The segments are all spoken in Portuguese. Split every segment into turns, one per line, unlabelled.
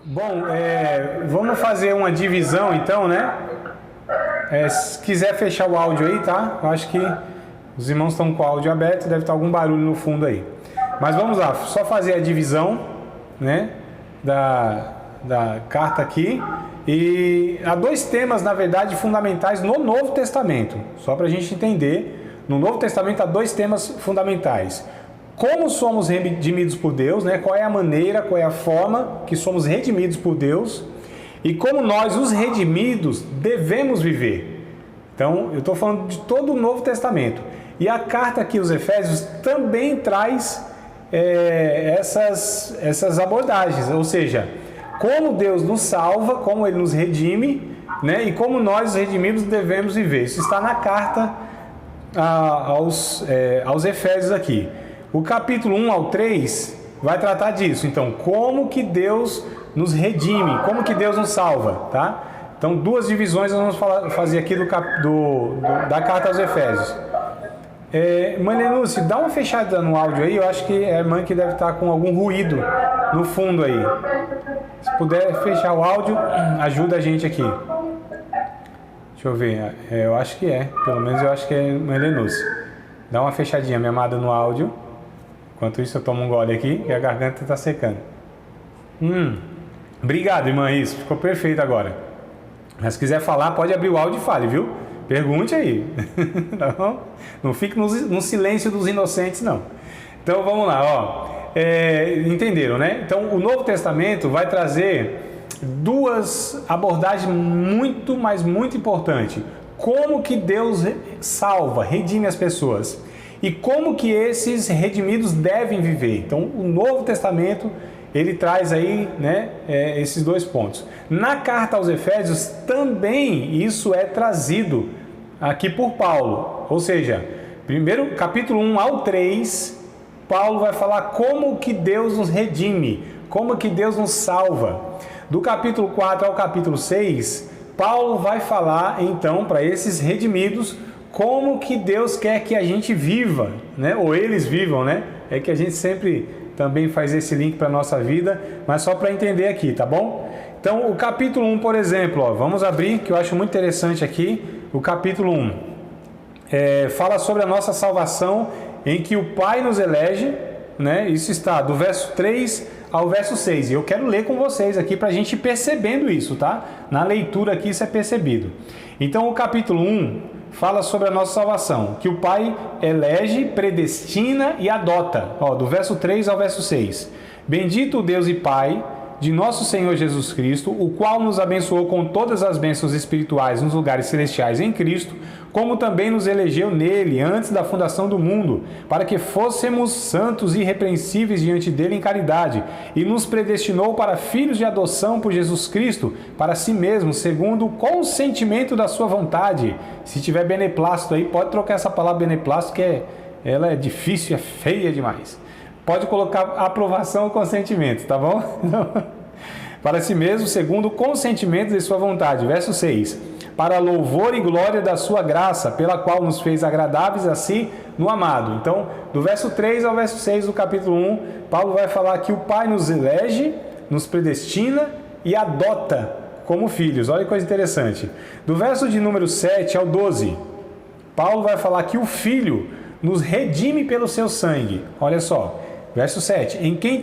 Bom, vamos fazer uma divisão então, né? Se quiser fechar o áudio aí, tá? Eu acho que os irmãos estão com o áudio aberto, deve estar algum barulho no fundo aí. Mas vamos lá, só fazer a divisão, né? Da carta aqui. E há dois temas, na verdade, fundamentais no Novo Testamento. Só para a gente entender, no Novo Testamento há dois temas fundamentais. Como somos redimidos por Deus, né? Qual é a maneira, qual é a forma que somos redimidos por Deus e como nós, os redimidos, devemos viver. Então, eu estou falando de todo o Novo Testamento. E a carta aqui aos Efésios também traz essas abordagens, ou seja, como Deus nos salva, como Ele nos redime, né? E como nós, os redimidos, devemos viver. Isso está na carta aos Efésios aqui. O capítulo 1 ao 3 vai tratar disso. Então, como que Deus nos redime, como que Deus nos salva, tá? Então, duas divisões nós vamos fazer aqui da carta aos Efésios. Mãe Lenúcia, dá uma fechada no áudio aí, eu acho que é a irmã que deve estar com algum ruído no fundo aí. Se puder fechar o áudio, ajuda a gente aqui. Deixa eu ver, eu acho que pelo menos eu acho que é Mãe Lenúcia. Dá uma fechadinha, minha amada, no áudio. Enquanto isso eu tomo um gole aqui e a garganta está secando. Obrigado, irmã, isso, ficou perfeito agora. Mas se quiser falar, pode abrir o áudio e fale, viu? Pergunte aí. Não fique no silêncio dos inocentes, não. Então vamos lá, ó. Entenderam, né? Então o Novo Testamento vai trazer duas abordagens muito, mas muito importantes. Como que Deus salva, redime as pessoas. E como que esses redimidos devem viver. Então o Novo Testamento, ele traz aí, né, esses dois pontos. Na carta aos Efésios também isso é trazido aqui por Paulo. Ou seja, primeiro capítulo 1 ao 3, Paulo vai falar como que Deus nos redime, como que Deus nos salva. Do capítulo 4 ao capítulo 6, Paulo vai falar então para esses redimidos como que Deus quer que a gente viva, né? Ou eles vivam, né? É que a gente sempre também faz esse link para a nossa vida, mas só para entender aqui, tá bom? Então, o capítulo 1, por exemplo, ó, vamos abrir, que eu acho muito interessante aqui, o capítulo 1. Fala sobre a nossa salvação, em que o Pai nos elege, né? Isso está do verso 3 ao verso 6. E eu quero ler com vocês aqui para a gente ir percebendo isso, tá? Na leitura aqui isso é percebido. Então, o capítulo 1 fala sobre a nossa salvação, que o Pai elege, predestina e adota. Ó, do verso 3 ao verso 6. Bendito o Deus e Pai de nosso Senhor Jesus Cristo, o qual nos abençoou com todas as bênçãos espirituais nos lugares celestiais em Cristo, como também nos elegeu nele antes da fundação do mundo, para que fôssemos santos e irrepreensíveis diante dele em caridade, e nos predestinou para filhos de adoção por Jesus Cristo, para si mesmo, segundo o consentimento da sua vontade. Se tiver beneplácito aí, pode trocar essa palavra beneplácito, que ela é difícil, é feia demais. Pode colocar aprovação ou consentimento, tá bom? Para si mesmo, segundo o consentimento de sua vontade. Verso 6. Para louvor e glória da sua graça, pela qual nos fez agradáveis a si no amado. Então, do verso 3 ao verso 6 do capítulo 1, Paulo vai falar que o Pai nos elege, nos predestina e adota como filhos. Olha que coisa interessante. Do verso de número 7 ao 12, Paulo vai falar que o Filho nos redime pelo seu sangue. Olha só. Verso 7, em quem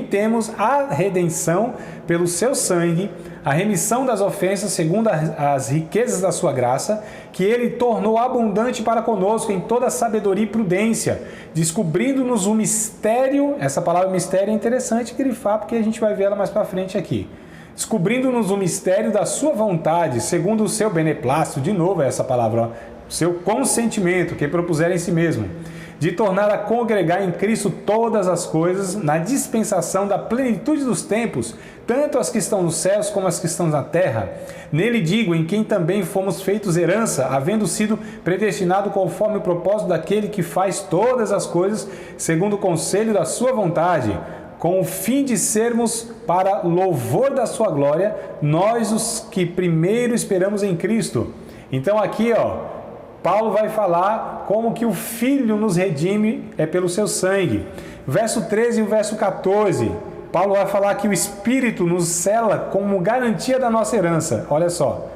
temos a redenção pelo seu sangue, a remissão das ofensas segundo as riquezas da sua graça, que ele tornou abundante para conosco em toda sabedoria e prudência, descobrindo-nos o mistério. Essa palavra mistério é interessante grifar, porque a gente vai ver ela mais para frente aqui. Descobrindo-nos o mistério da sua vontade, segundo o seu beneplácito, de novo essa palavra, ó, seu consentimento, que propuser em si mesmo, de tornar a congregar em Cristo todas as coisas, na dispensação da plenitude dos tempos, tanto as que estão nos céus como as que estão na terra. Nele digo, em quem também fomos feitos herança, havendo sido predestinado conforme o propósito daquele que faz todas as coisas, segundo o conselho da sua vontade, com o fim de sermos para louvor da sua glória, nós os que primeiro esperamos em Cristo. Então aqui, ó, Paulo vai falar como que o Filho nos redime pelo seu sangue. Verso 13 e o verso 14 Paulo vai falar que o Espírito nos sela como garantia da nossa herança. Olha só.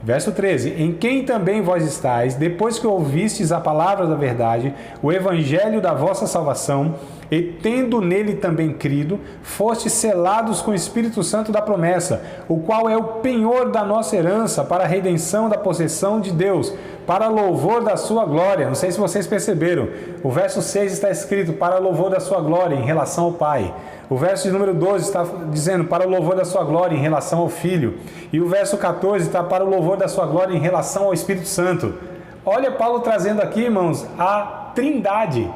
Verso 13, em quem também vós estáis, depois que ouvistes a palavra da verdade, o evangelho da vossa salvação, e tendo nele também crido, fostes selados com o Espírito Santo da promessa, o qual é o penhor da nossa herança para a redenção da possessão de Deus, para louvor da sua glória. Não sei se vocês perceberam, o verso 6 está escrito para louvor da sua glória em relação ao Pai. O verso de número 12 está dizendo para o louvor da sua glória em relação ao Filho. E o verso 14 está para o louvor da sua glória em relação ao Espírito Santo. Olha Paulo trazendo aqui, irmãos, a Trindade,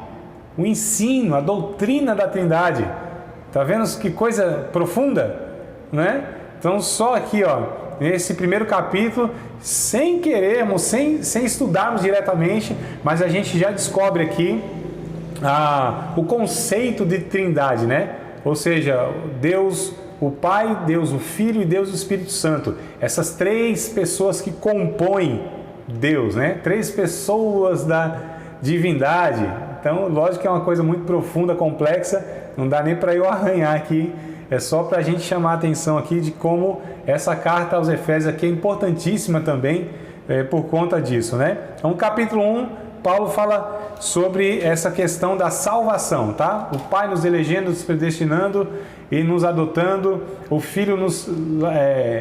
o ensino, a doutrina da Trindade. Está vendo que coisa profunda? Né? Então só aqui, ó, nesse primeiro capítulo, sem querermos, sem estudarmos diretamente, mas a gente já descobre aqui o conceito de Trindade, né? Ou seja, Deus o Pai, Deus o Filho e Deus o Espírito Santo. Essas três pessoas que compõem Deus, né? Três pessoas da divindade. Então, lógico que é uma coisa muito profunda, complexa, não dá nem para eu arranhar aqui. É só para a gente chamar a atenção aqui de como essa carta aos Efésios aqui é importantíssima também por conta disso, né? Então, capítulo 1, Paulo fala sobre essa questão da salvação, tá? O Pai nos elegendo, nos predestinando e nos adotando, o Filho nos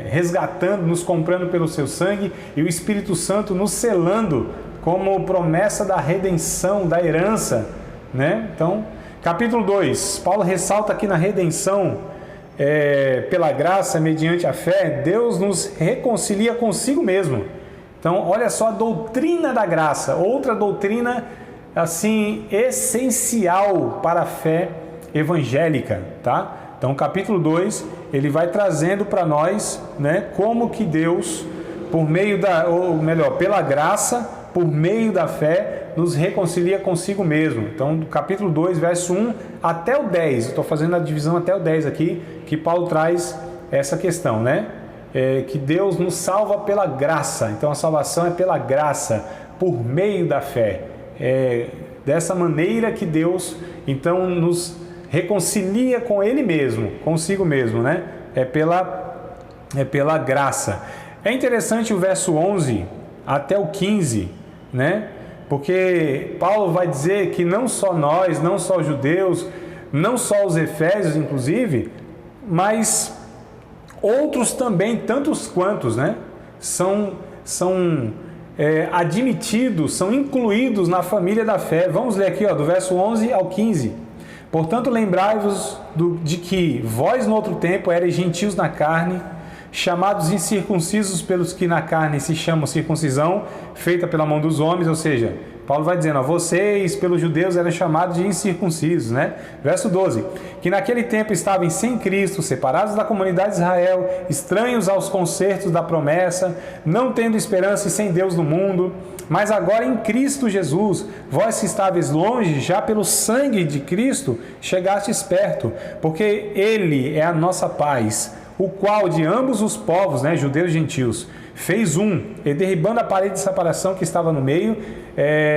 resgatando, nos comprando pelo seu sangue e o Espírito Santo nos selando como promessa da redenção, da herança, né? Então, capítulo 2, Paulo ressalta aqui na redenção, pela graça, mediante a fé, Deus nos reconcilia consigo mesmo. Então, olha só a doutrina da graça, outra doutrina assim essencial para a fé evangélica, tá? Então, capítulo 2, ele vai trazendo para nós, né, como que Deus, por meio pela graça, por meio da fé, nos reconcilia consigo mesmo. Então, do capítulo 2, verso 1 até o 10, estou fazendo a divisão até o 10 aqui, que Paulo traz essa questão, né? Que Deus nos salva pela graça. Então a salvação é pela graça, por meio da fé. Dessa maneira que Deus então nos reconcilia com Ele mesmo, consigo mesmo, né? É pela graça. É interessante o verso 11 até o 15, né? Porque Paulo vai dizer que não só nós, não só os judeus, não só os efésios inclusive, mas outros também, tantos quantos, né, são admitidos, são incluídos na família da fé. Vamos ler aqui, ó, do verso 11 ao 15. Portanto, lembrai-vos de que vós no outro tempo erais gentios na carne, chamados incircuncisos pelos que na carne se chamam circuncisão, feita pela mão dos homens, ou seja, Paulo vai dizendo, vocês pelos judeus eram chamados de incircuncisos, né? Verso 12, que naquele tempo estavam sem Cristo, separados da comunidade de Israel, estranhos aos concertos da promessa, não tendo esperança e sem Deus no mundo, mas agora em Cristo Jesus, vós que estáveis longe, já pelo sangue de Cristo, chegastes perto, porque Ele é a nossa paz, o qual de ambos os povos, né, judeus e gentios, fez e derribando a parede de separação que estava no meio,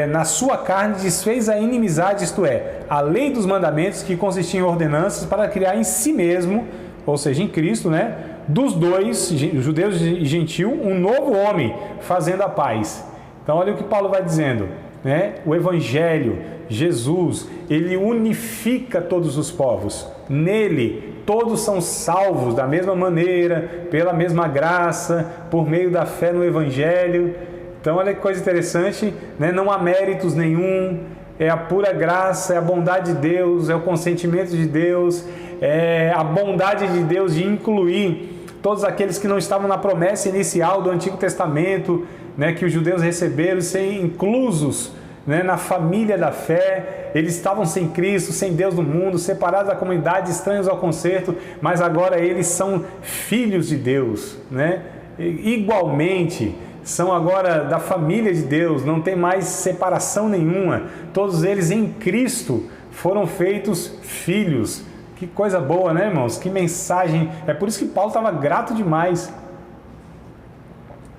na sua carne desfez a inimizade, isto é, a lei dos mandamentos que consistia em ordenanças para criar em si mesmo, ou seja, em Cristo, né, dos dois, judeus e gentio, um novo homem, fazendo a paz. Então olha o que Paulo vai dizendo, né? O Evangelho, Jesus, ele unifica todos os povos. Nele, todos são salvos da mesma maneira, pela mesma graça, por meio da fé no Evangelho. Então olha que coisa interessante, né? Não há méritos nenhum, é a pura graça, é a bondade de Deus, é o consentimento de Deus, é a bondade de Deus de incluir todos aqueles que não estavam na promessa inicial do Antigo Testamento, né, que os judeus receberam, ser inclusos, né, na família da fé. Eles estavam sem Cristo, sem Deus no mundo, separados da comunidade, estranhos ao concerto, mas agora eles são filhos de Deus, né? Igualmente, são agora da família de Deus, não tem mais separação nenhuma. Todos eles em Cristo foram feitos filhos. Que coisa boa, né, irmãos? Que mensagem! É por isso que Paulo estava grato demais.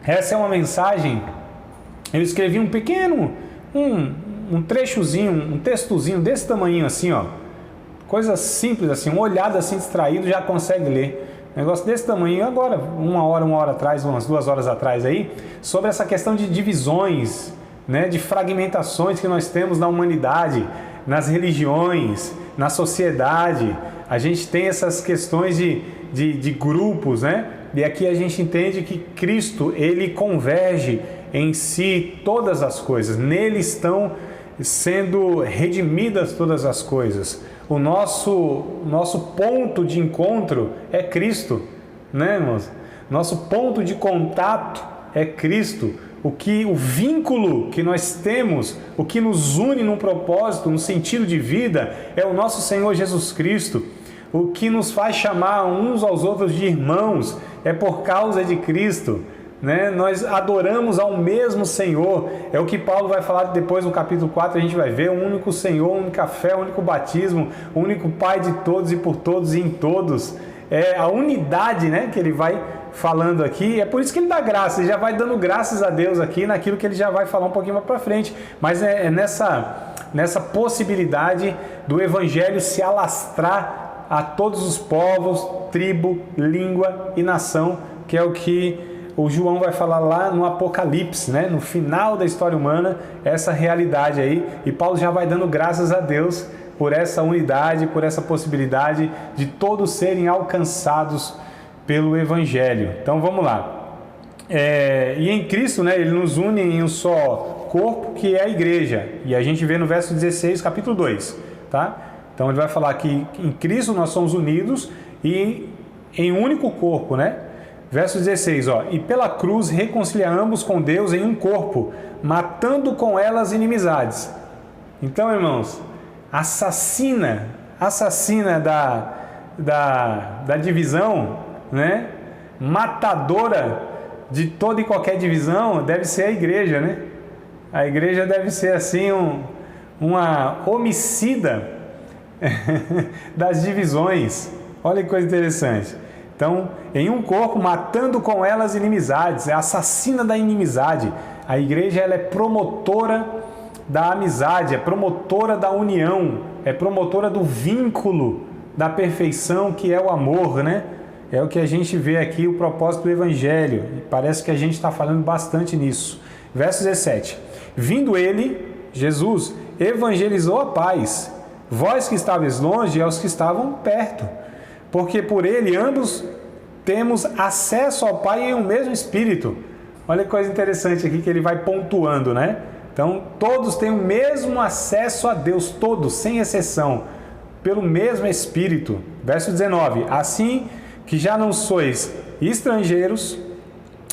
Essa é uma mensagem. Eu escrevi um pequeno, um trechozinho, um textozinho desse tamanho assim, ó, Coisa simples assim, uma olhada assim distraído já consegue ler. Negócio desse tamanho, agora, uma hora atrás, umas 2 horas atrás aí, sobre essa questão de divisões, né, de fragmentações que nós temos na humanidade, nas religiões, na sociedade. A gente tem essas questões de grupos, né? E aqui a gente entende que Cristo, ele converge em si todas as coisas. Nele estão sendo redimidas todas as coisas. O nosso ponto de encontro é Cristo, né, irmãos? Nosso ponto de contato é Cristo. O vínculo que nós temos, o que nos une num propósito, num sentido de vida, é o nosso Senhor Jesus Cristo. O que nos faz chamar uns aos outros de irmãos é por causa de Cristo, né? Nós adoramos ao mesmo Senhor. É o que Paulo vai falar depois no capítulo 4, a gente vai ver: um único Senhor, uma única fé, um único batismo, um único Pai de todos e por todos e em todos. É a unidade, né, que ele vai falando aqui. É por isso que ele dá graça, ele já vai dando graças a Deus aqui naquilo que ele já vai falar um pouquinho mais para frente. Mas é nessa possibilidade do Evangelho se alastrar a todos os povos, tribo, língua e nação, que é o que o João vai falar lá no Apocalipse, né? No final da história humana, essa realidade aí. E Paulo já vai dando graças a Deus por essa unidade, por essa possibilidade de todos serem alcançados pelo Evangelho. Então vamos lá. E em Cristo, né, ele nos une em um só corpo, que é a igreja. E a gente vê no verso 16, capítulo 2, tá? Então ele vai falar que em Cristo nós somos unidos e em um único corpo, né? Verso 16, ó: e pela cruz reconciliamos com Deus em um corpo, matando com ela as inimizades. Então, irmãos, assassina da divisão, né? Matadora de toda e qualquer divisão deve ser a igreja, né? A igreja deve ser assim uma homicida das divisões. Olha que coisa interessante. Então, em um corpo, matando com elas inimizades, é assassina da inimizade. A igreja, ela é promotora da amizade, é promotora da união, é promotora do vínculo, da perfeição, que é o amor, né? É o que a gente vê aqui, o propósito do Evangelho. E parece que a gente está falando bastante nisso. Verso 17: vindo ele, Jesus, evangelizou a paz, vós que estáveis longe e aos que estavam perto, porque por ele ambos temos acesso ao Pai em um mesmo Espírito. Olha que coisa interessante aqui que ele vai pontuando, né? Então, todos têm o mesmo acesso a Deus, todos, sem exceção, pelo mesmo Espírito. Verso 19: assim que já não sois estrangeiros,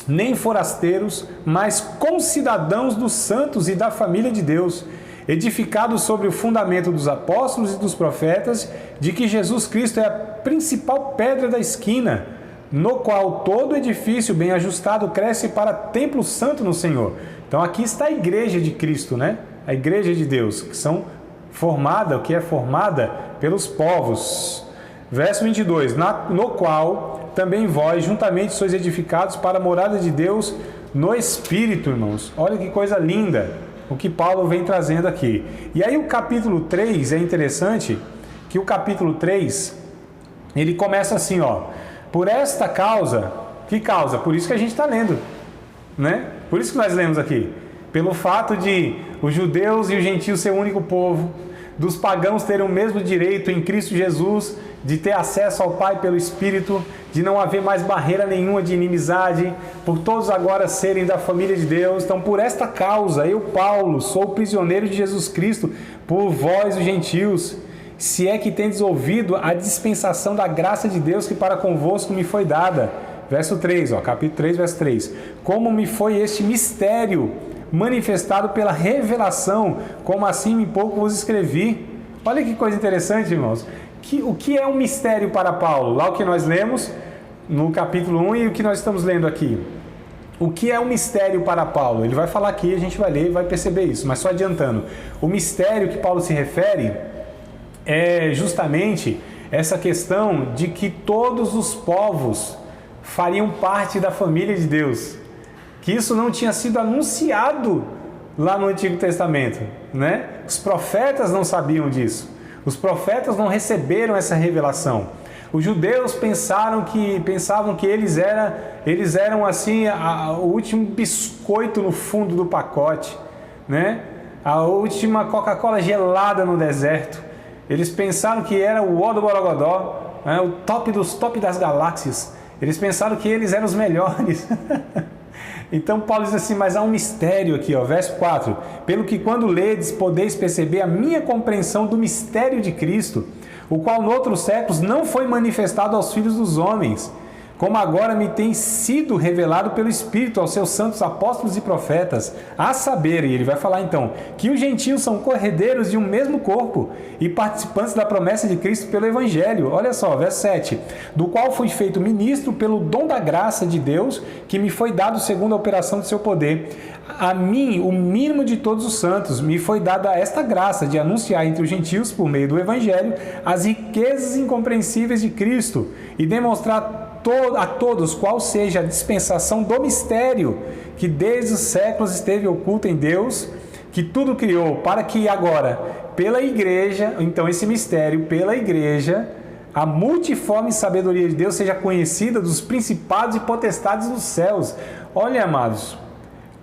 nem forasteiros, mas concidadãos dos santos e da família de Deus, edificados sobre o fundamento dos apóstolos e dos profetas, de que Jesus Cristo é a principal pedra da esquina, no qual todo edifício bem ajustado cresce para templo santo no Senhor. Então aqui está a igreja de Cristo, né? A igreja de Deus, que é formada pelos povos. Verso 22: no qual também vós juntamente sois edificados para a morada de Deus no Espírito, irmãos. Olha que coisa linda o que Paulo vem trazendo aqui. E aí o capítulo 3 é interessante, que o capítulo 3, ele começa assim, ó: por esta causa, que causa? Por isso que a gente está lendo, né? Por isso que nós lemos aqui. Pelo fato de os judeus e os gentios ser o único povo, dos pagãos terem o mesmo direito em Cristo Jesus, de ter acesso ao Pai pelo Espírito, de não haver mais barreira nenhuma de inimizade, por todos agora serem da família de Deus. Então, por esta causa, eu, Paulo, sou prisioneiro de Jesus Cristo, por vós, os gentios, se é que tendes ouvido a dispensação da graça de Deus que para convosco me foi dada. Verso 3, ó, capítulo 3, verso 3. Como me foi este mistério manifestado pela revelação, como assim em pouco vos escrevi. Olha que coisa interessante, irmãos. O que é um mistério para Paulo? Lá o que nós lemos no capítulo 1 e o que nós estamos lendo aqui. O que é um mistério para Paulo? Ele vai falar aqui, a gente vai ler e vai perceber isso, mas só adiantando. O mistério que Paulo se refere é justamente essa questão de que todos os povos fariam parte da família de Deus. Que isso não tinha sido anunciado lá no Antigo Testamento, né? Os profetas não sabiam disso. Os profetas não receberam essa revelação. Os judeus pensavam que eles eram assim o último biscoito no fundo do pacote, né? A última Coca-Cola gelada no deserto. Eles pensaram que era o ó do Borogodó, né? O top dos top das galáxias. Eles pensaram que eles eram os melhores. Então Paulo diz assim, mas há um mistério aqui, ó, verso 4. Pelo que quando ledes, podeis perceber a minha compreensão do mistério de Cristo, o qual noutros séculos não foi manifestado aos filhos dos homens, como agora me tem sido revelado pelo Espírito aos seus santos apóstolos e profetas, a saber, e ele vai falar então, que os gentios são corredeiros de um mesmo corpo e participantes da promessa de Cristo pelo Evangelho. Olha só, verso 7, do qual fui feito ministro pelo dom da graça de Deus, que me foi dado segundo a operação do seu poder. A mim, o mínimo de todos os santos, me foi dada esta graça de anunciar entre os gentios, por meio do Evangelho, as riquezas incompreensíveis de Cristo e demonstrar a todos qual seja a dispensação do mistério que desde os séculos esteve oculto em Deus, que tudo criou, para que agora, pela igreja, então esse mistério, pela igreja, a multiforme sabedoria de Deus seja conhecida dos principados e potestades dos céus. Olha, amados,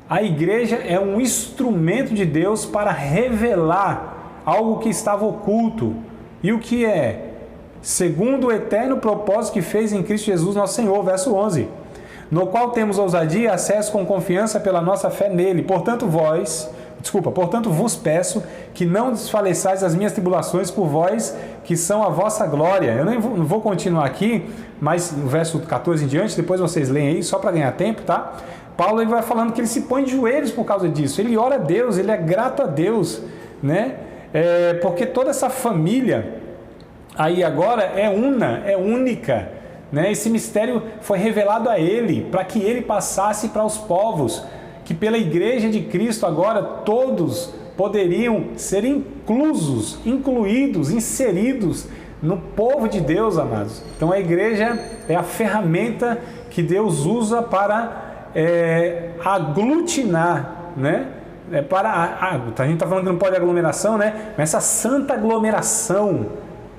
a igreja é um instrumento de Deus para revelar algo que estava oculto. E o que é? Segundo o eterno propósito que fez em Cristo Jesus nosso Senhor, verso 11, no qual temos ousadia e acesso com confiança pela nossa fé nele. Portanto vos peço que não desfaleçais as minhas tribulações por vós, que são a vossa glória. Eu não vou continuar aqui, mas no verso 14 em diante, depois vocês leem aí, só para ganhar tempo, tá? Paulo ele vai falando que ele se põe de joelhos por causa disso, ele ora a Deus, ele é grato a Deus, né? Porque toda essa família aí agora é única, né? Esse mistério foi revelado a ele, para que ele passasse para os povos, que pela igreja de Cristo agora todos poderiam ser incluídos, inseridos no povo de Deus, amados. Então a igreja é a ferramenta que Deus usa para aglutinar, né? A gente está falando que não pode aglomeração, né? Mas essa santa aglomeração,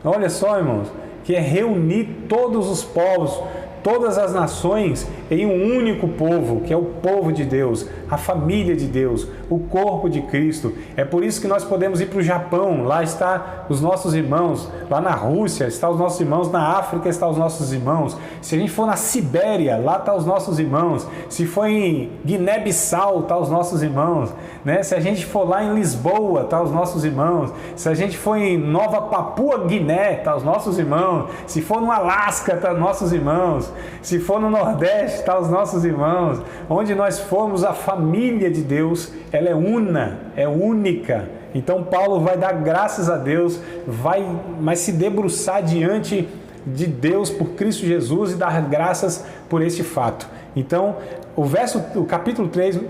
olha só, irmãos, que é reunir todos os povos, todas as nações em um único povo, que é o povo de Deus, a família de Deus, o corpo de Cristo. É por isso que nós podemos ir para o Japão, lá está os nossos irmãos, lá na Rússia está os nossos irmãos, na África está os nossos irmãos, se a gente for na Sibéria, lá está os nossos irmãos, se for em Guiné-Bissau, está os nossos irmãos, né? Se a gente for lá em Lisboa, está os nossos irmãos, se a gente for em Nova Papua Guiné, está os nossos irmãos, se for no Alasca, está os nossos irmãos, se for no Nordeste, está os nossos irmãos. Onde nós formos, a família de Deus, ela é única. Então Paulo vai dar graças a Deus, vai se debruçar diante de Deus por Cristo Jesus e dar graças por este fato. Então, o capítulo 3,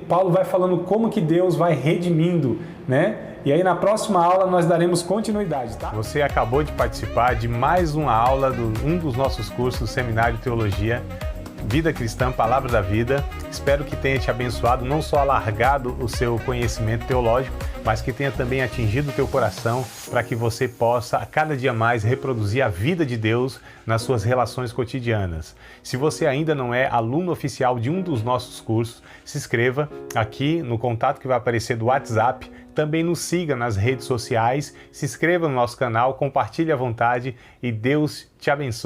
Paulo vai falando como que Deus vai redimindo, né? E aí na próxima aula nós daremos continuidade, tá? Você acabou de participar de mais uma aula de um dos nossos cursos do Seminário de Teologia, Vida Cristã, Palavra da Vida. Espero que tenha te abençoado, não só alargado o seu conhecimento teológico, mas que tenha também atingido o teu coração para que você possa, a cada dia mais, reproduzir a vida de Deus nas suas relações cotidianas. Se você ainda não é aluno oficial de um dos nossos cursos, se inscreva aqui no contato que vai aparecer do WhatsApp. Também nos siga nas redes sociais, se inscreva no nosso canal, compartilhe à vontade e Deus te abençoe.